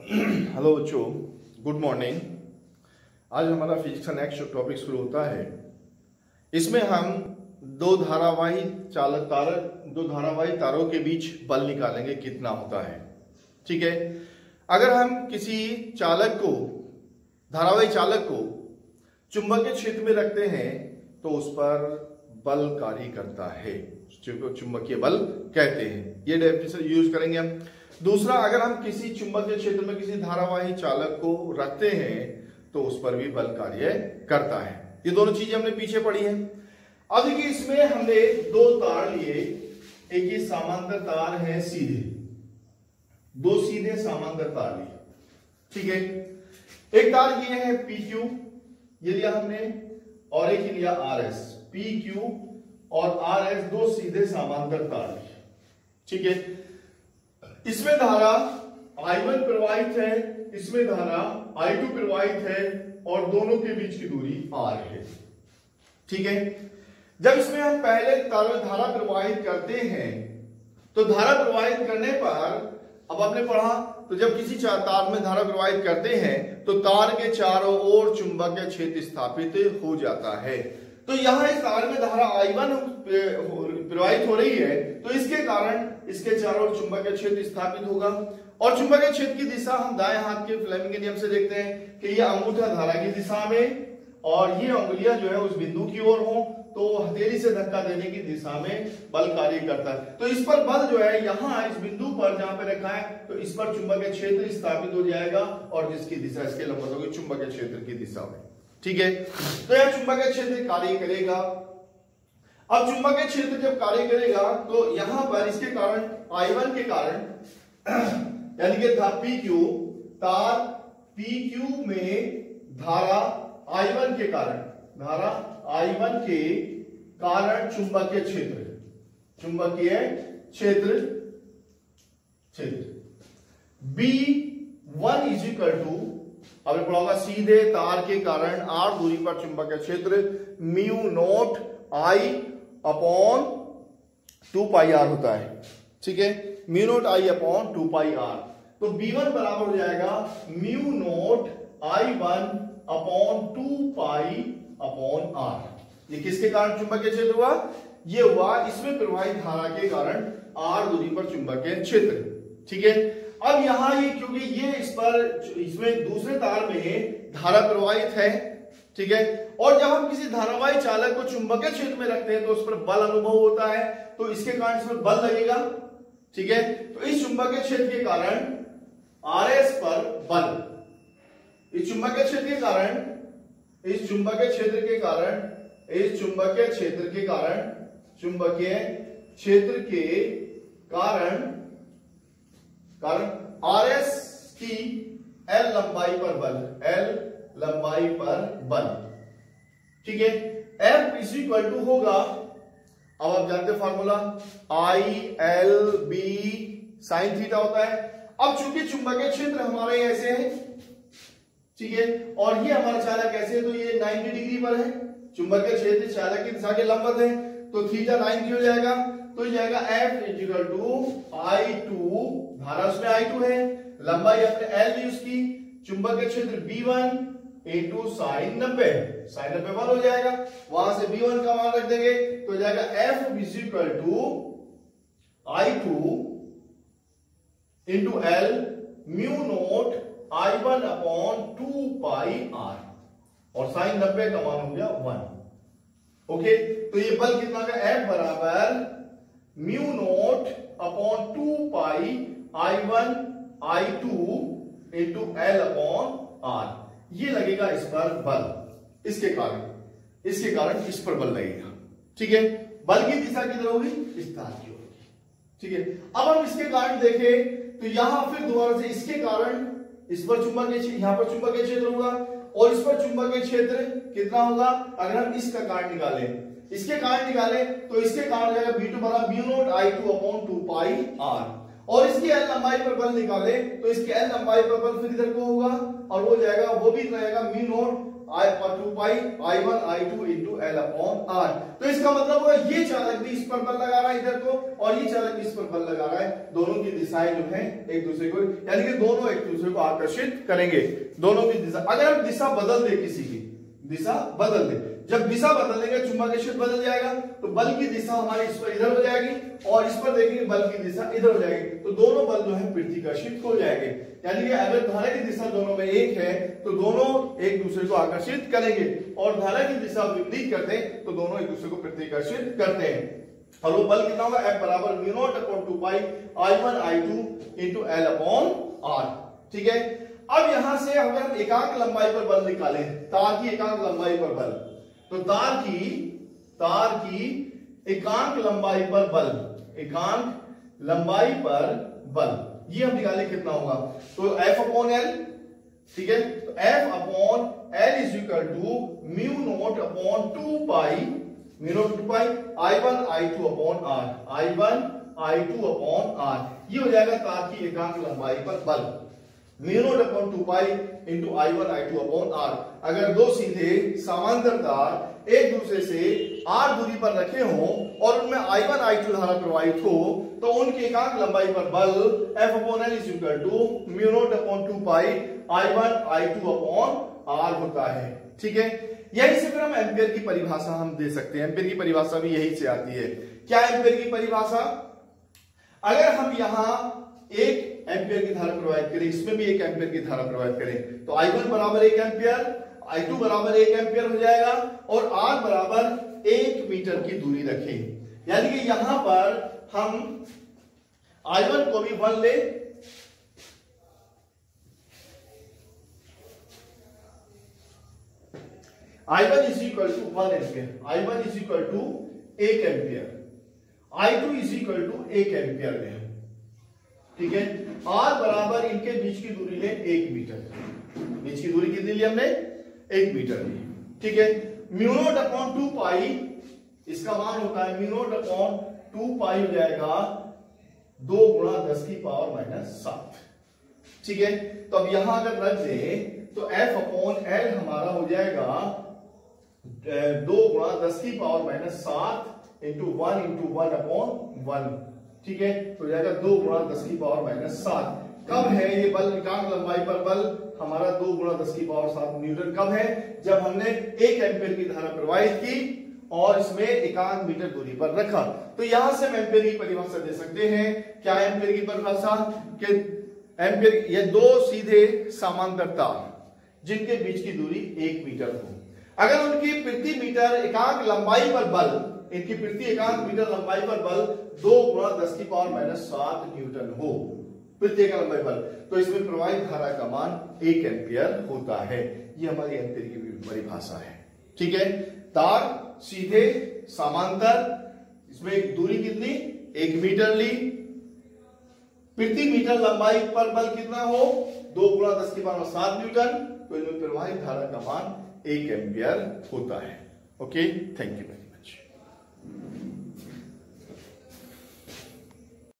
Hello बच्चों, good morning. आज हमारा फिजिक्स का नेक्स्ट टॉपिक शुरू होता है। इसमें हम दो धारावाही तारों के बीच बल निकालेंगे कितना होता है। ठीक है। अगर हम किसी धारावाही चालक को चुंबकीय क्षेत्र में रखते हैं तो उस पर बल कार्य करता है, चुंबकीय बल कहते हैं। ये डेफिनेशन यूज करेंगे हम। दूसरा, अगर हम किसी चुंबकीय क्षेत्र में किसी धारावाही चालक को रखते हैं तो उस पर भी बल कार्य करता है। ये दोनों चीजें हमने पीछे पढ़ी हैं। अब देखिए, इसमें हमने दो तार लिए। एक ये समांतर तार है, दो सीधे समांतर तार लिए। ठीक है। एक तार ये है PQ, ये लिया हमने, और एक लिया RS। PQ और RS दो सीधे समांतर तार लिए। ठीक है। इसमें धारा I1 प्रवाहित है, इसमें धारा I2 प्रवाहित है, और दोनों के बीच की दूरी R है। ठीक है। जब इसमें हम पहले धारा प्रवाहित करते हैं तो धारा प्रवाहित करने पर, अब आपने पढ़ा, तो जब किसी तार में धारा प्रवाहित करते हैं तो तार के चारों ओर चुंबकीय क्षेत्र स्थापित हो जाता है। तो यहां इस तार में धारा I1 प्रवाहित हो रही है, तो इसके कारण इसके चारों ओर चुंबकीय क्षेत्र स्थापित होगा। और चुंबकीय क्षेत्र की दिशा हम दाएं हाथ के फ्लेमिंग के नियम से देखते हैं कि यह अंगूठा धारा की दिशा में और ये उंगलियां जो है उस बिंदु की ओर हो, तो हथेली से धक्का देने की दिशा में बल कार्य करता है। तो इस पर बल जो है यहां इस बिंदु पर जहां पे रखा है, तो इस पर चुंबकीय क्षेत्र स्थापित हो जाएगा, और जिसकी दिशा इसके लंबवत होगी चुंबकीय क्षेत्र की दिशा में। ठीक है। तो यह चुंबकीय क्षेत्र कार्य करेगा। अब चुंबकीय क्षेत्र जब कार्य करेगा तो यहां पर इसके कारण I1 के कारण यानी कि PQ, तार PQ में धारा I1 के कारण, चुंबकीय क्षेत्र B1 इज इक्वल टू, अब पढ़ा होगा, सीधे तार के कारण R दूरी पर चुंबकीय क्षेत्र mu naught I upon 2 pi R होता है। ठीक है। Mu naught I upon 2 pi R। तो B1 बराबर हो जाएगा mu naught I1 upon 2 pi upon R। ये किसके कारण चुंबकीय क्षेत्र हुआ? ये हुआ इसमें प्रवाहित धारा के कारण R दूरी पर चुंबकीय क्षेत्र। ठीक है। अब यहां ये, क्योंकि ये इसमें दूसरे तार में धारा प्रवाहित है। ठीक है। और जब हम किसी धारावाही चालक को चुंबकीय क्षेत्र में रखते हैं तो उस पर बल अनुभव होता है, तो इसके कारण इस पर बल लगेगा। ठीक है। तो इस चुंबकीय क्षेत्र के कारण RS पर बल, इस चुंबकीय क्षेत्र के कारण RS की L लंबाई पर बल। ठीक है। F इज इक्वल टू होगा, अब आप जानते हैं फॉर्मूला, I/L/B sin थीटा होता है। अब चूंकि चुंबकीय क्षेत्र हमारे ऐसे है, ठीक है, और ये हमारा चालक ऐसे है, तो ये 90 डिग्री पर है। चुंबकीय क्षेत्र चालक की दिशा के लंबवत है, तो थीटा 90 हो जाएगा। तो जाएगा F इक्वल टू I2, धारा उसमें I2 है, लंबाई अपने L ली उसकी, चुंबकीय क्षेत्र B1 इंटू साइन 90 बल हो जाएगा। वहां से B1 का मान रख देंगे तो जाएगा F equal to I2 into L mu naught I1 upon 2 pi R, और साइन 90 का मान हो गया 1। ओके। तो ये बल कितना का? F बराबर mu naught upon 2 pi I1 I2 into L upon R। ये लगेगा इस पर बल, इसके कारण इस पर बल लगेगा। ठीक है। बल की दिशा किधर होगी? इस तार की होगी। ठीक है। अब हम इसके कारण देखें तो यहां फिर दोबारा से इसके कारण इस पर चुंबकीय क्षेत्र, यहां पर चुंबकीय क्षेत्र होगा, और इस पर चुंबकीय क्षेत्र कितना होगा? अगर हम इसका कारण निकालें, इसके कारण निकालें तो इसके कारण जाएगा B2 बराबर mu naught I2 upon 2 pi R, और इसकी L लंबाई पर बल निकाले तो इसके L लंबाई पर बल फिर इधर को होगा, और वो जाएगा, वो भी रहेगा mu naught 2 pi I1 I2 into L upon R। तो इसका मतलब हुआ ये चालक भी इस पर बल लगा रहा है इधर को, और ये चालक भी इस पर बल लगा रहा है। दोनों की दिशाएं जो है एक दूसरे को, यानी कि दोनों एक दूसरे को आकर्षित करेंगे। दोनों की दिशा, अगर हम दिशा बदल दे, किसी की दिशा बदल दे, जब दिशा बदल देंगे चुंबकीय क्षेत्र बदल जाएगा, तो बल की दिशा हमारी इस पर इधर हो जाएगी, और इस पर देखेंगे बल की दिशा इधर हो जाएगी, तो दोनों बल जो है प्रतिकर्षित हो जाएंगे। यानी कि अगर धारा की दिशा दोनों में एक है तो दोनों एक दूसरे को आकर्षित करेंगे, और धारा की दिशा विपरीत करते हैं तो दोनों एक दूसरे को प्रतिकर्षित करते हैं। और वो बल कितना होगा, F बराबर mu naught upon 2 pi I1 I2 into L upon R। ठीक है, अब यहां से अगर हम एकांक लंबाई पर बल निकालें, तार की एकांक लंबाई पर बल, तो तार की एकांक लंबाई पर बल, एकांक लंबाई पर बल ये हम निकालें कितना होगा, तो F अपॉन L। ठीक है, तो F upon L is equal to mu naught upon 2 pi, mu naught 2 pi I1 I2 upon R, I1 I2 upon R। ये हो जाएगा तार की एकांक लंबाई पर बल, mu naught upon 2 pi into I1 I2 upon R। अगर दो सीधे समांतर तार एक दूसरे से R दूरी पर रखे हों और उनमें I1 I2 धारा प्रवाहित हो, तो उनकी एकांक लंबाई पर बल F upon L is equal to mu naught upon 2 pi I1 I2 upon R होता है। ठीक है, यही से फिर हम एम्पियर की परिभाषा हम दे सकते हैं। एम्पियर की परिभाषा भी यही से आती है। क्या एम्पियर की परिभाषा, अगर हम यहां 1 एम्पियर की धारा प्रवाहित करें, इसमें भी 1 एम्पियर की धारा प्रवाहित करें, तो I1 बराबर 1 एम्पियर, I2 बराबर 1 एम्पियर हो जाएगा, और R बराबर 1 मीटर की दूरी रखें। यानी कि यहां पर हम I1 को भी 1 ले, I1 is equal to 1 ampere, I1 is equal to 1 ampere, I2 is equal to 1 ampere में। ठीक है, R बराबर इनके बीच की दूरी ले 1 मीटर, बीच की दूरी कितनी ली हमने, 1 मीटर ली। ठीक है, म्यू नॉट अपॉन 2 पाई, इसका मान होता है म्यू नॉट अपॉन 2 पाई हो जाएगा 2 गुणा 10 की पावर माइनस 7। ठीक है, तो अब यहां अगर रख दे तो F अपॉन L हमारा हो जाएगा 2 गुणा 10 की power minus 7 into 1 into 1 upon 1। ठीक है, तो जाएगा 2 गुणा 10 की पावर माइनस 7। कब है ये बल, एकांक लंबाई पर बल हमारा 2 गुणा 10 की पावर 7 न्यूटन। कब है, जब हमने 1 एम्पियर की धारा प्रवाहित की और इसमें एकांक मीटर दूरी पर रखा। तो यहां से हम एम्पियर की परिभाषा दे सकते हैं। क्या एम्पियर की परिभाषा, कि एम्पियर ये 2 सीधे समांतर तार जिनके बीच की दूरी 1 मीटर हो, अगर उनकी प्रति मीटर एकांक लंबाई पर बल, इनकी प्रति एकांक मीटर लंबाई पर बल 2 गुणा 10 की पावर माइनस 7 न्यूटन हो, प्रति एकांक लंबाई बल, तो इसमें प्रवाहित धारा का मान 1 एम्पियर होता है। ये हमारी एम्पियर की परिभाषा है। ठीक है, तार सीधे समांतर, इसमें दूरी कितनी, 1 मीटर ली, प्रति मीटर लंबाई पर बल कितना हो, 2 गुणा 10 की पावर 7 न्यूटन, तो इनमें प्रवाहित धारा का मान 1 एम्पियर होता है। Okay, thank you very much.